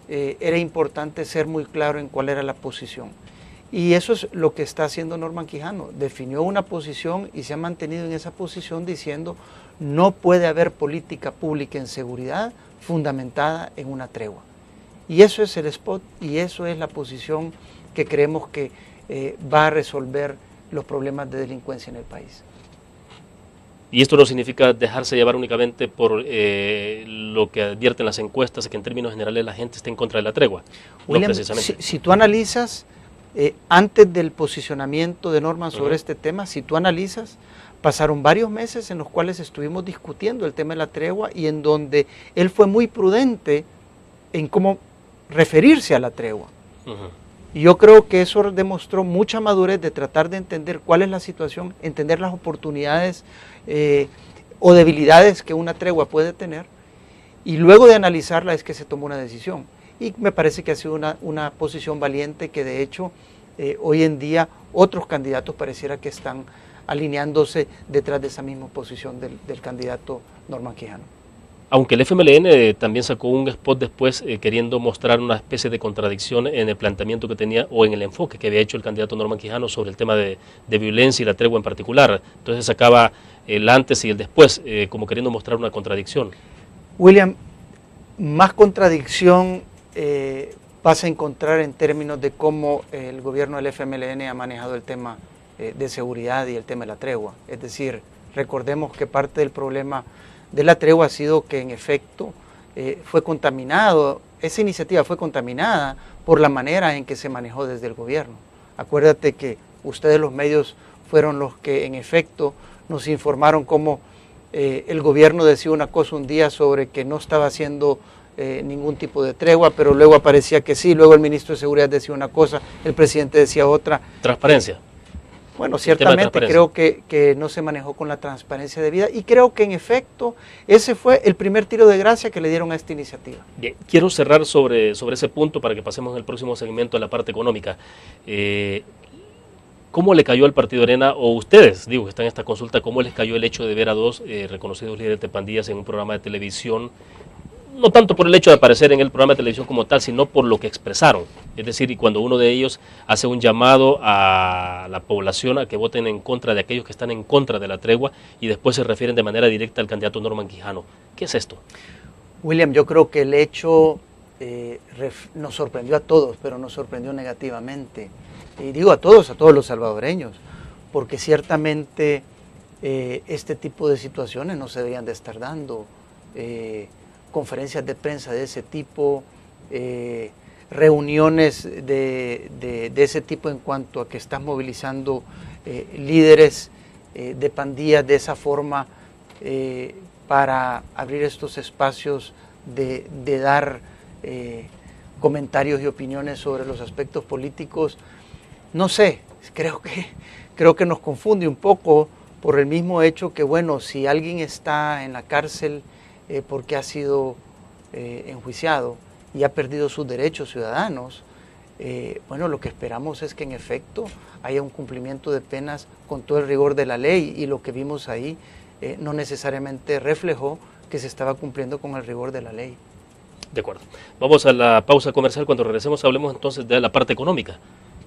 era importante ser muy claro en cuál era la posición. Y eso es lo que está haciendo Norman Quijano. Definió una posición y se ha mantenido en esa posición diciendo no puede haber política pública en seguridad fundamentada en una tregua. Y eso es el spot y eso es la posición que creemos que va a resolver los problemas de delincuencia en el país. Y esto no significa dejarse llevar únicamente por lo que advierten las encuestas, que en términos generales la gente está en contra de la tregua. William, no precisamente. Si tú analizas, antes del posicionamiento de Norman sobre este tema, si tú analizas, pasaron varios meses en los cuales estuvimos discutiendo el tema de la tregua y en donde él fue muy prudente en cómo referirse a la tregua. Ujú. Y yo creo que eso demostró mucha madurez de tratar de entender cuál es la situación, entender las oportunidades o debilidades que una tregua puede tener, y luego de analizarla es que se tomó una decisión. Y me parece que ha sido una posición valiente que de hecho hoy en día otros candidatos pareciera que están alineándose detrás de esa misma posición del candidato Norman Quijano. Aunque el FMLN también sacó un spot después queriendo mostrar una especie de contradicción en el planteamiento que tenía o en el enfoque que había hecho el candidato Norman Quijano sobre el tema de violencia y la tregua en particular. Entonces sacaba el antes y el después, como queriendo mostrar una contradicción. William, más contradicción vas a encontrar en términos de cómo el gobierno del FMLN ha manejado el tema de seguridad y el tema de la tregua. Es decir, recordemos que parte del problema de la tregua ha sido que en efecto fue contaminado, esa iniciativa fue contaminada por la manera en que se manejó desde el gobierno. Acuérdate que ustedes los medios fueron los que en efecto nos informaron cómo el gobierno decía una cosa un día sobre que no estaba haciendo ningún tipo de tregua, pero luego aparecía que sí, luego el ministro de Seguridad decía una cosa, el presidente decía otra. Transparencia. Bueno, ciertamente creo que no se manejó con la transparencia debida y creo que en efecto ese fue el primer tiro de gracia que le dieron a esta iniciativa. Bien, quiero cerrar sobre ese punto para que pasemos en el próximo segmento a la parte económica. ¿Cómo le cayó al Partido Arena, o ustedes, digo, que están en esta consulta, cómo les cayó el hecho de ver a dos reconocidos líderes de pandillas en un programa de televisión? No tanto por el hecho de aparecer en el programa de televisión como tal, sino por lo que expresaron. Es decir, y cuando uno de ellos hace un llamado a la población a que voten en contra de aquellos que están en contra de la tregua y después se refieren de manera directa al candidato Norman Quijano. ¿Qué es esto? William, yo creo que el hecho nos sorprendió a todos, pero nos sorprendió negativamente. Y digo a todos los salvadoreños, porque ciertamente este tipo de situaciones no se deberían de estar dando. Conferencias de prensa de ese tipo, reuniones de ese tipo en cuanto a que estás movilizando líderes de pandillas de esa forma para abrir estos espacios de dar comentarios y opiniones sobre los aspectos políticos. No sé, creo que nos confunde un poco por el mismo hecho que, bueno, si alguien está en la cárcel porque ha sido enjuiciado y ha perdido sus derechos ciudadanos, bueno, lo que esperamos es que en efecto haya un cumplimiento de penas con todo el rigor de la ley, y lo que vimos ahí no necesariamente reflejó que se estaba cumpliendo con el rigor de la ley. De acuerdo. Vamos a la pausa comercial. Cuando regresemos hablemos entonces de la parte económica,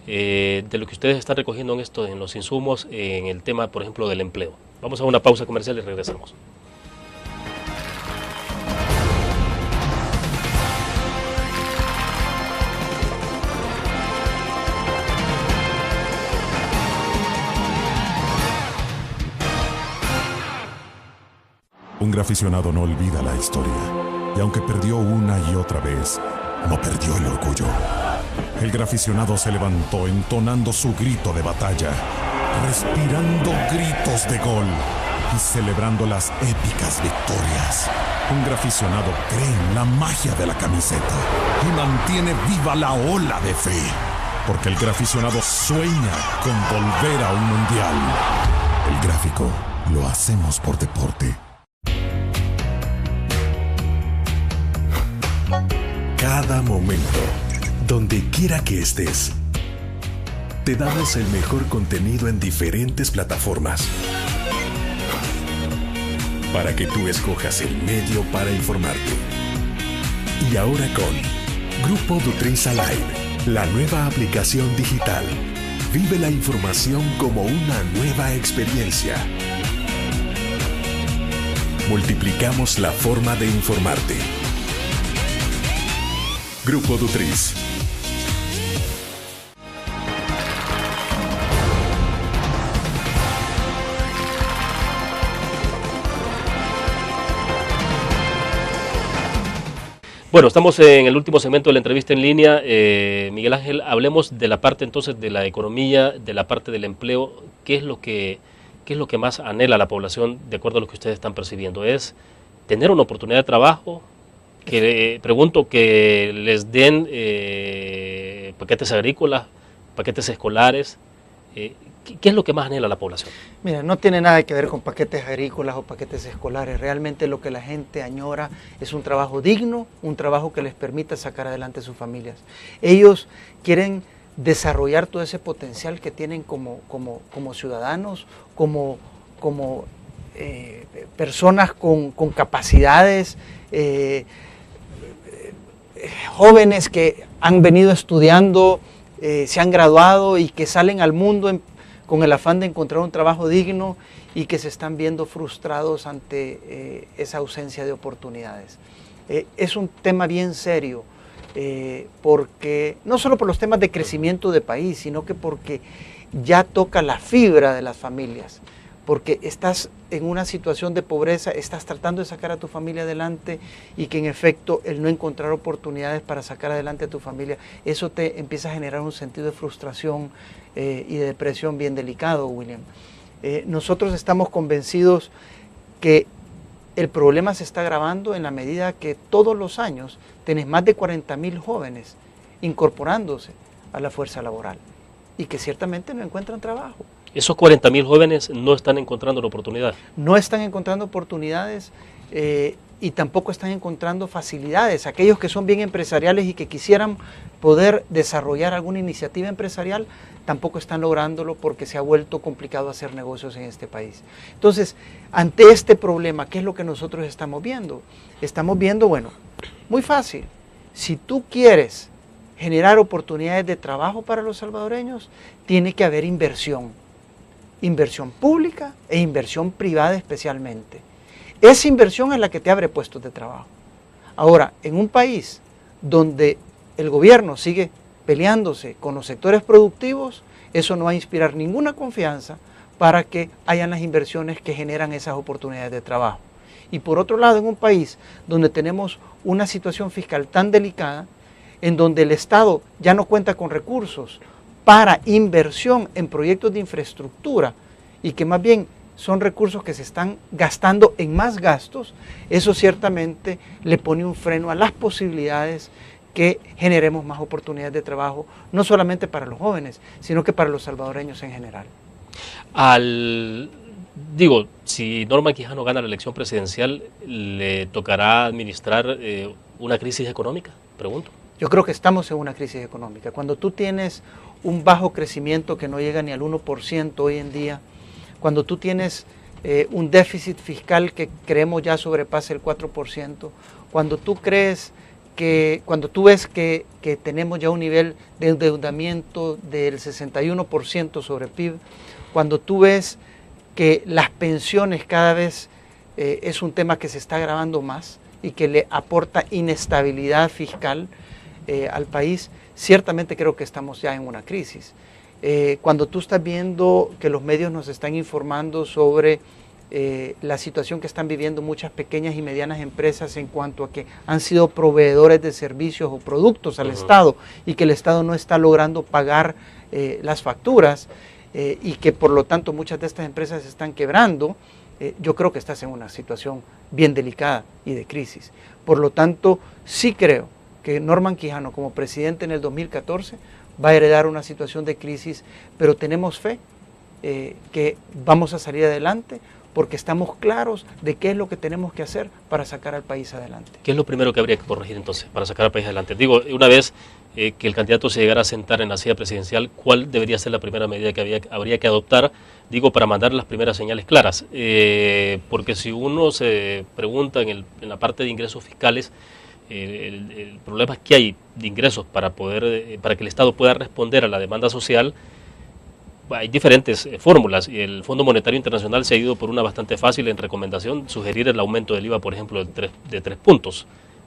de lo que ustedes están recogiendo en los insumos, en el tema, por ejemplo, del empleo. Vamos a una pausa comercial y regresamos. Un graficionado no olvida la historia, y aunque perdió una y otra vez, no perdió el orgullo. El graficionado se levantó entonando su grito de batalla, respirando gritos de gol y celebrando las épicas victorias. Un graficionado cree en la magia de la camiseta y mantiene viva la ola de fe, porque el graficionado sueña con volver a un mundial. El gráfico lo hacemos por deporte. Cada momento, donde quiera que estés, te damos el mejor contenido en diferentes plataformas para que tú escojas el medio para informarte. Y ahora con Grupo Dutriza Live, la nueva aplicación digital. Vive la información como una nueva experiencia. Multiplicamos la forma de informarte. Grupo Dutriz. Bueno, estamos en el último segmento de la entrevista en línea. Miguel Ángel, hablemos de la parte entonces de la economía, de la parte del empleo. ¿Qué es lo que más anhela la población de acuerdo a lo que ustedes están percibiendo? ¿Es tener una oportunidad de trabajo, Pregunto que les den paquetes agrícolas, paquetes escolares. ¿Qué es lo que más anhela la población? Mira, no tiene nada que ver con paquetes agrícolas o paquetes escolares. Realmente lo que la gente añora es un trabajo digno, un trabajo que les permita sacar adelante sus familias. Ellos quieren desarrollar todo ese potencial que tienen como ciudadanos, como personas con capacidades, jóvenes que han venido estudiando, se han graduado y que salen al mundo con el afán de encontrar un trabajo digno y que se están viendo frustrados ante esa ausencia de oportunidades. Es un tema bien serio, porque no solo por los temas de crecimiento de país, sino que porque ya toca la fibra de las familias, porque estás en una situación de pobreza, estás tratando de sacar a tu familia adelante y que en efecto el no encontrar oportunidades para sacar adelante a tu familia, eso te empieza a generar un sentido de frustración y de depresión bien delicado, William. Nosotros estamos convencidos que el problema se está agravando en la medida que todos los años tenés más de 40.000 jóvenes incorporándose a la fuerza laboral y que ciertamente no encuentran trabajo. Esos 40.000 jóvenes no están encontrando la oportunidad. No están encontrando oportunidades y tampoco están encontrando facilidades. Aquellos que son bien empresariales y que quisieran poder desarrollar alguna iniciativa empresarial, tampoco están lográndolo porque se ha vuelto complicado hacer negocios en este país. Entonces, ante este problema, ¿qué es lo que nosotros estamos viendo? Estamos viendo, bueno, muy fácil. Si tú quieres generar oportunidades de trabajo para los salvadoreños, tiene que haber inversión. Inversión pública e inversión privada especialmente. Esa inversión es la que te abre puestos de trabajo. Ahora, en un país donde el gobierno sigue peleándose con los sectores productivos, eso no va a inspirar ninguna confianza para que hayan las inversiones que generan esas oportunidades de trabajo. Y por otro lado, en un país donde tenemos una situación fiscal tan delicada, en donde el Estado ya no cuenta con recursos para inversión en proyectos de infraestructura y que más bien son recursos que se están gastando en más gastos, eso ciertamente le pone un freno a las posibilidades que generemos más oportunidades de trabajo, no solamente para los jóvenes, sino que para los salvadoreños en general. Si Norman Quijano gana la elección presidencial, ¿le tocará administrar una crisis económica? Pregunto. Yo creo que estamos en una crisis económica. Cuando tú tienes un bajo crecimiento que no llega ni al 1% hoy en día, cuando tú tienes un déficit fiscal que creemos ya sobrepasa el 4%, cuando tú ves que tenemos ya un nivel de endeudamiento del 61% sobre PIB, cuando tú ves que las pensiones cada vez es un tema que se está agravando más y que le aporta inestabilidad fiscal al país, ciertamente creo que estamos ya en una crisis. Cuando tú estás viendo que los medios nos están informando sobre la situación que están viviendo muchas pequeñas y medianas empresas en cuanto a que han sido proveedores de servicios o productos al Estado y que el Estado no está logrando pagar las facturas y que por lo tanto muchas de estas empresas se están quebrando, yo creo que estás en una situación bien delicada y de crisis. Por lo tanto, sí creo que Norman Quijano como presidente en el 2014 va a heredar una situación de crisis, pero tenemos fe que vamos a salir adelante porque estamos claros de qué es lo que tenemos que hacer para sacar al país adelante. ¿Qué es lo primero que habría que corregir entonces para sacar al país adelante? Digo, una vez que el candidato se llegara a sentar en la silla presidencial, ¿cuál debería ser la primera medida que habría que adoptar? Digo, para mandar las primeras señales claras, porque si uno se pregunta en la parte de ingresos fiscales, el problema es que hay de ingresos para que el Estado pueda responder a la demanda social. Hay diferentes fórmulas y el Fondo Monetario Internacional se ha ido por una bastante fácil en recomendación, sugerir el aumento del IVA, por ejemplo, de 3 puntos.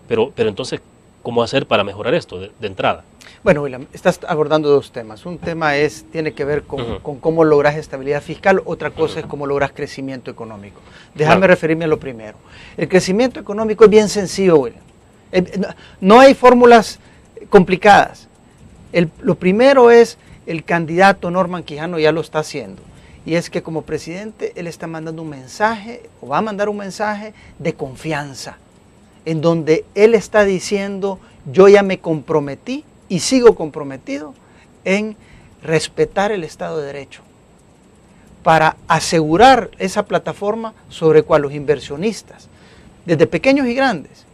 Pero entonces, ¿cómo hacer para mejorar esto de entrada? Bueno, William, estás abordando dos temas. Un tema tiene que ver con cómo logras estabilidad fiscal, otra cosa es cómo logras crecimiento económico. Déjame referirme a lo primero. El crecimiento económico es bien sencillo, William. No hay fórmulas complicadas. Lo primero es, el candidato Norman Quijano ya lo está haciendo, y es que como presidente él está mandando un mensaje, o va a mandar un mensaje de confianza. en donde él está diciendo, yo ya me comprometí y sigo comprometido en respetar el Estado de Derecho, para asegurar esa plataforma sobre cual los inversionistas, desde pequeños y grandes,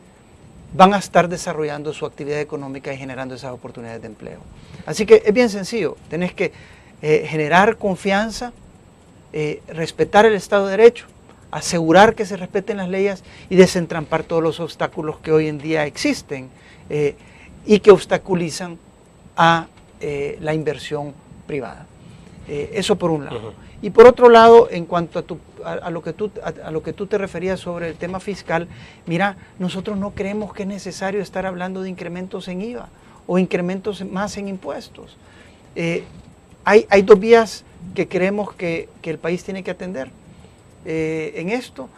van a estar desarrollando su actividad económica y generando esas oportunidades de empleo. Así que es bien sencillo, tenés que generar confianza, respetar el Estado de Derecho, asegurar que se respeten las leyes y desentrampar todos los obstáculos que hoy en día existen y que obstaculizan a la inversión privada. Eso por un lado. Y por otro lado, en cuanto a lo que tú te referías sobre el tema fiscal, mira, nosotros no creemos que es necesario estar hablando de incrementos en IVA o incrementos más en impuestos. Hay dos vías que creemos que el país tiene que atender en esto.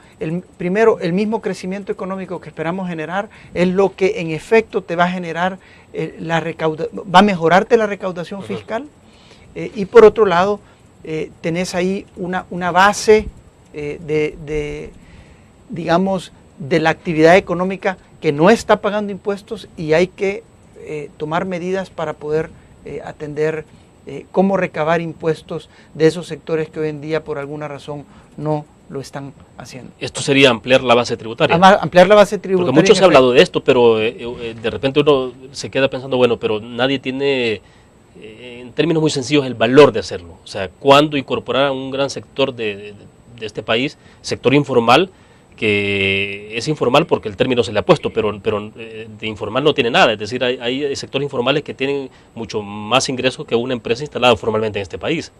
Primero, el mismo crecimiento económico que esperamos generar es lo que en efecto te va a generar va a mejorarte la recaudación fiscal. Y por otro lado, tenés ahí una base digamos, de la actividad económica que no está pagando impuestos y hay que tomar medidas para poder atender cómo recabar impuestos de esos sectores que hoy en día por alguna razón no lo están haciendo. Esto sería ampliar la base tributaria. Ampliar la base tributaria. Porque mucho se ha hablado de esto, pero de repente uno se queda pensando, bueno, pero nadie tiene, en términos muy sencillos, el valor de hacerlo. O sea, ¿cuándo incorporar a un gran sector de este país, sector informal, que es informal porque el término se le ha puesto, pero de informal no tiene nada? Es decir, hay sectores informales que tienen mucho más ingresos que una empresa instalada formalmente en este país.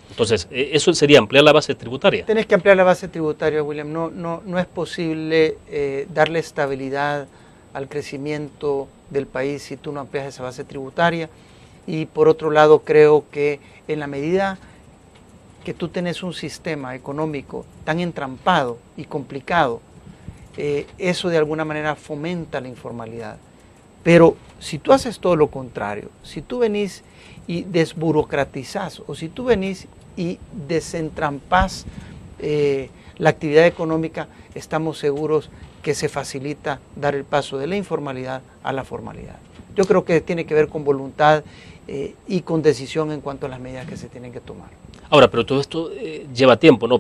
Entonces, eso sería ampliar la base tributaria. Tienes que ampliar la base tributaria, William. No es posible darle estabilidad al crecimiento del país si tú no amplias esa base tributaria. Y por otro lado, creo que en la medida que tú tenés un sistema económico tan entrampado y complicado, eso de alguna manera fomenta la informalidad. Pero si tú haces todo lo contrario, si tú venís y desburocratizás, o si tú venís y desentrampás la actividad económica, estamos seguros que se facilita dar el paso de la informalidad a la formalidad. Yo creo que tiene que ver con voluntad y con decisión en cuanto a las medidas que se tienen que tomar. Ahora, pero todo esto lleva tiempo, ¿no?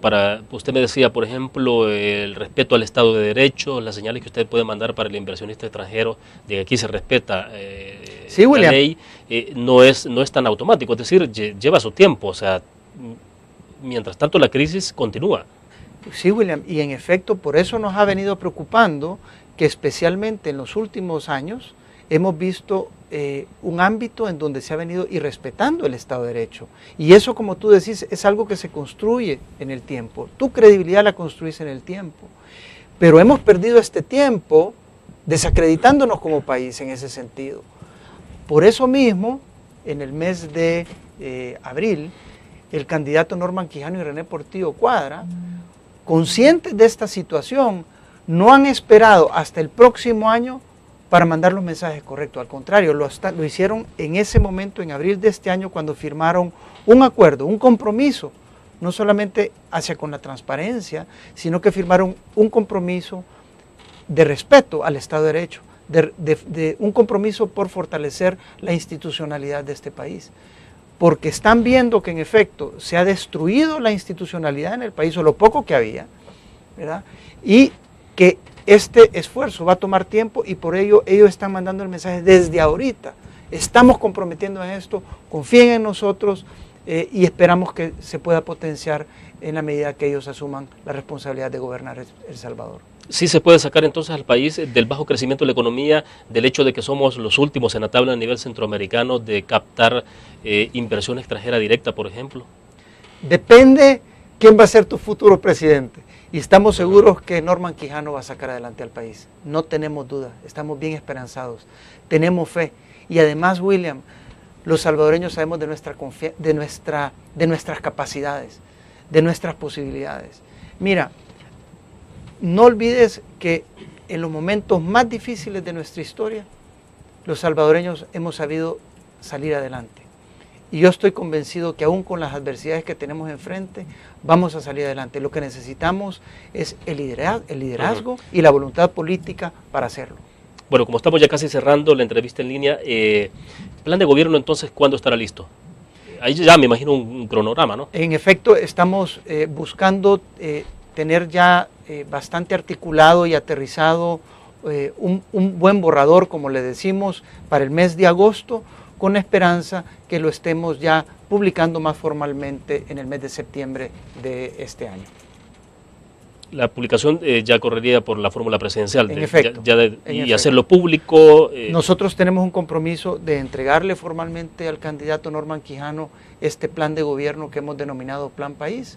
Usted me decía, por ejemplo, el respeto al Estado de Derecho, las señales que usted puede mandar para el inversionista extranjero de que aquí se respeta sí, la ley, no es tan automático, es decir, lleva su tiempo, o sea, mientras tanto la crisis continúa. Sí, William, y en efecto por eso nos ha venido preocupando que especialmente en los últimos años hemos visto un ámbito en donde se ha venido irrespetando el Estado de Derecho. Y eso, como tú decís, es algo que se construye en el tiempo. Tu credibilidad la construís en el tiempo. Pero hemos perdido este tiempo desacreditándonos como país en ese sentido. Por eso mismo, en el mes de abril, el candidato Norman Quijano y René Portillo Cuadra, conscientes de esta situación, no han esperado hasta el próximo año para mandar los mensajes correctos. Al contrario, lo hicieron en ese momento, en abril de este año, cuando firmaron un acuerdo, un compromiso, no solamente hacia con la transparencia, sino que firmaron un compromiso de respeto al Estado de Derecho, un compromiso por fortalecer la institucionalidad de este país. Porque están viendo que en efecto se ha destruido la institucionalidad en el país, o lo poco que había, ¿verdad? Y que este esfuerzo va a tomar tiempo y por ello ellos están mandando el mensaje desde ahorita. Estamos comprometiendo en esto, confíen en nosotros y esperamos que se pueda potenciar en la medida que ellos asuman la responsabilidad de gobernar El Salvador. Sí se puede sacar entonces al país del bajo crecimiento de la economía, del hecho de que somos los últimos en la tabla a nivel centroamericano de captar inversión extranjera directa, por ejemplo. Depende quién va a ser tu futuro presidente. Y estamos seguros que Norman Quijano va a sacar adelante al país. No tenemos duda, estamos bien esperanzados, tenemos fe. Y además, William, los salvadoreños sabemos de nuestras capacidades, de nuestras posibilidades. Mira, no olvides que en los momentos más difíciles de nuestra historia, los salvadoreños hemos sabido salir adelante. Y yo estoy convencido que aún con las adversidades que tenemos enfrente, vamos a salir adelante. Lo que necesitamos es el liderazgo y la voluntad política para hacerlo. Bueno, como estamos ya casi cerrando la entrevista en línea, plan de gobierno entonces, ¿cuándo estará listo? Ahí ya me imagino un cronograma, ¿no? En efecto, estamos buscando tener ya bastante articulado y aterrizado un buen borrador, como le decimos, para el mes de agosto, con esperanza que lo estemos ya publicando más formalmente en el mes de septiembre de este año. La publicación ya correría por la fórmula presidencial, En efecto. Y hacerlo público. Nosotros tenemos un compromiso de entregarle formalmente al candidato Norman Quijano este plan de gobierno que hemos denominado Plan País,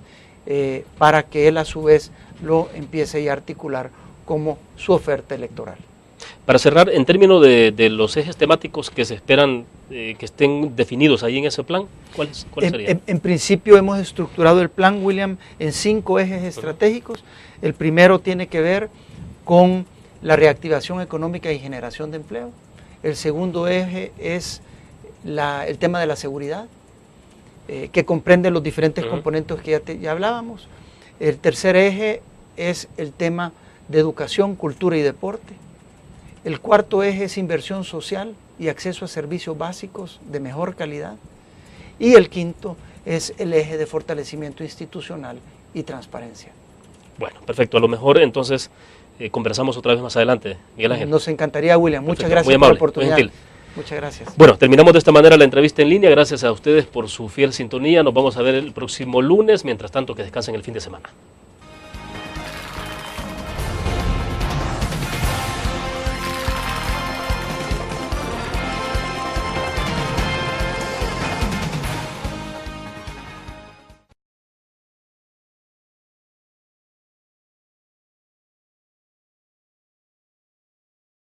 para que él a su vez lo empiece ya a articular como su oferta electoral. Para cerrar, en términos de los ejes temáticos que se esperan que estén definidos ahí en ese plan, ¿cuáles serían? En principio hemos estructurado el plan, William, en 5 ejes estratégicos. El primero tiene que ver con la reactivación económica y generación de empleo. El segundo eje es el tema de la seguridad, que comprende los diferentes componentes que ya hablábamos. El tercer eje es el tema de educación, cultura y deporte. El cuarto eje es inversión social y acceso a servicios básicos de mejor calidad. Y el quinto es el eje de fortalecimiento institucional y transparencia. Bueno, perfecto. A lo mejor entonces conversamos otra vez más adelante, Miguel Ángel. Nos encantaría, William. Muchas Perfecto. gracias Muy amable, por la oportunidad. muy gentil. Muchas gracias. Bueno, terminamos de esta manera la entrevista en línea. Gracias a ustedes por su fiel sintonía. Nos vamos a ver el próximo lunes. Mientras tanto, que descansen el fin de semana.